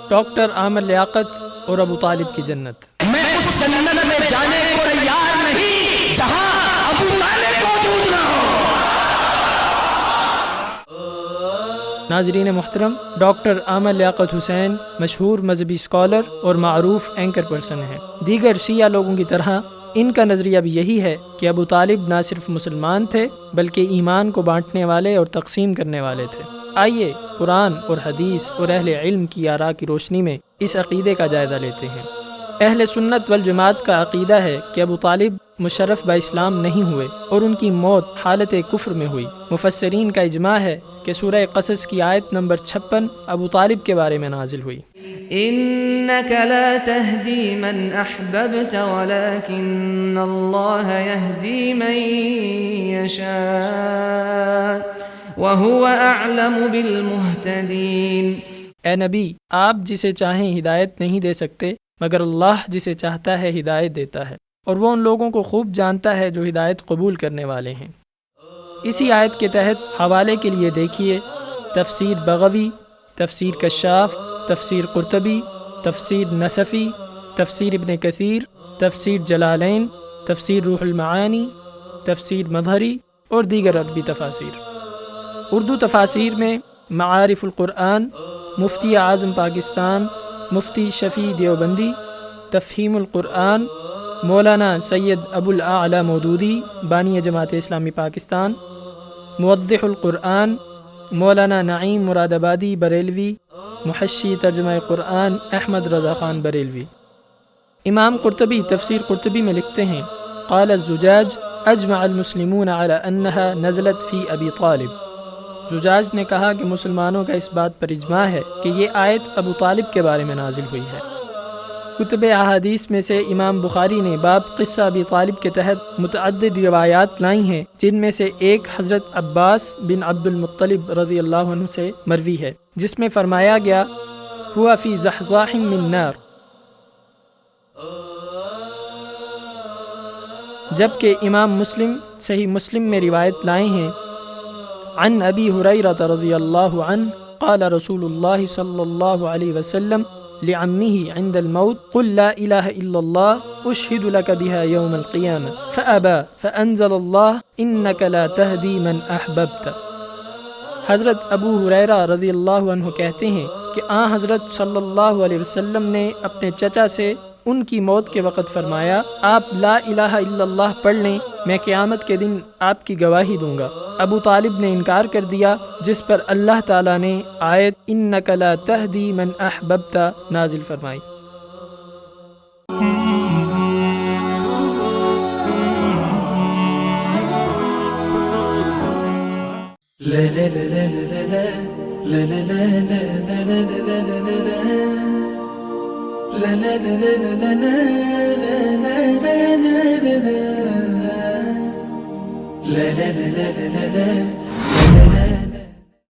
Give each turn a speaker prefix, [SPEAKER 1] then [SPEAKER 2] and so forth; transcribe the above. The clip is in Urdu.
[SPEAKER 1] ڈاکٹر عامر لیاقت اور ابو طالب کی جنت۔
[SPEAKER 2] میں اس جنت میں جانے کو تیار نہیں جہاں ابو طالب موجود نہ ہو۔
[SPEAKER 1] ناظرین محترم، ڈاکٹر عامر لیاقت حسین مشہور مذہبی اسکالر اور معروف اینکر پرسن ہیں۔ دیگر شیعہ لوگوں کی طرح ان کا نظریہ بھی یہی ہے کہ ابو طالب نہ صرف مسلمان تھے بلکہ ایمان کو بانٹنے والے اور تقسیم کرنے والے تھے۔ آئیے قرآن اور حدیث اور اہل علم کی آراء کی روشنی میں اس عقیدے کا جائزہ لیتے ہیں۔ اہل سنت والجماعت کا عقیدہ ہے کہ ابو طالب مشرف با اسلام نہیں ہوئے اور ان کی موت حالت کفر میں ہوئی۔ مفسرین کا اجماع ہے کہ سورہ قصص کی آیت نمبر 56 ابو طالب کے بارے میں نازل ہوئی۔
[SPEAKER 3] إنك لا تهدي من أحببت ولكن الله يهدي من يشاء وهو أعلم بالمهتدين۔
[SPEAKER 1] اے نبی، آپ جسے چاہیں ہدایت نہیں دے سکتے مگر اللہ جسے چاہتا ہے ہدایت دیتا ہے، اور وہ ان لوگوں کو خوب جانتا ہے جو ہدایت قبول کرنے والے ہیں۔ اسی آیت کے تحت حوالے کے لیے دیکھیے تفسیر بغوی، تفسیر کشاف، تفسیر قرطبی، تفسیر نصفی، تفسیر ابن کثیر، تفسیر جلالین، تفسیر روح المعانی، تفسیر مظہری اور دیگر عربی تفاسیر۔ اردو تفاسیر میں معارف القرآن، مفتی اعظم پاکستان مفتی شفیع دیوبندی، تفہیم القرآن مولانا سید ابو الاعلی مودودی بانی جماعت اسلامی پاکستان، موضح القرآن مولانا نعیم مراد آبادی بریلوی، محشی ترجمہ قرآن احمد رضا خان بریلوی۔ امام قرطبی تفسیر قرطبی میں لکھتے ہیں قال الزجاج اجمع المسلمون على انها نزلت فی ابی طالب۔ زجاج نے کہا کہ مسلمانوں کا اس بات پر اجماع ہے کہ یہ آیت ابو طالب کے بارے میں نازل ہوئی ہے۔ کتب احادیث میں سے امام بخاری نے باب قصہ ابی طالب کے تحت متعدد روایات لائی ہیں، جن میں سے ایک حضرت عباس بن عبد المطلب رضی اللہ عنہ سے مروی ہے، جس میں فرمایا گیا ہوا فی زحزاح من نار، جبکہ امام مسلم صحیح مسلم میں روایت لائے ہیں عن ابی ہریرہ رضی اللہ عنہ قال رسول اللہ صلی اللہ علیہ وسلم لعمه عند الموت قل لا الہ الا اللہ اشہد لک بها یوم القیامہ فابا فانزل اللہ انک لا تہدی من احببت۔ حضرت ابو ہریرہ رضی اللہ عنہ کہتے ہیں کہ حضرت صلی اللہ علیہ وسلم نے اپنے چچا سے ان کی موت کے وقت فرمایا آپ لا الہ الا اللہ پڑھ لیں، میں قیامت کے دن آپ کی گواہی دوں گا۔ ابو طالب نے انکار کر دیا، جس پر اللہ تعالیٰ نے آیت انک لا تہدی من احببت نازل فرمائی۔
[SPEAKER 2] لا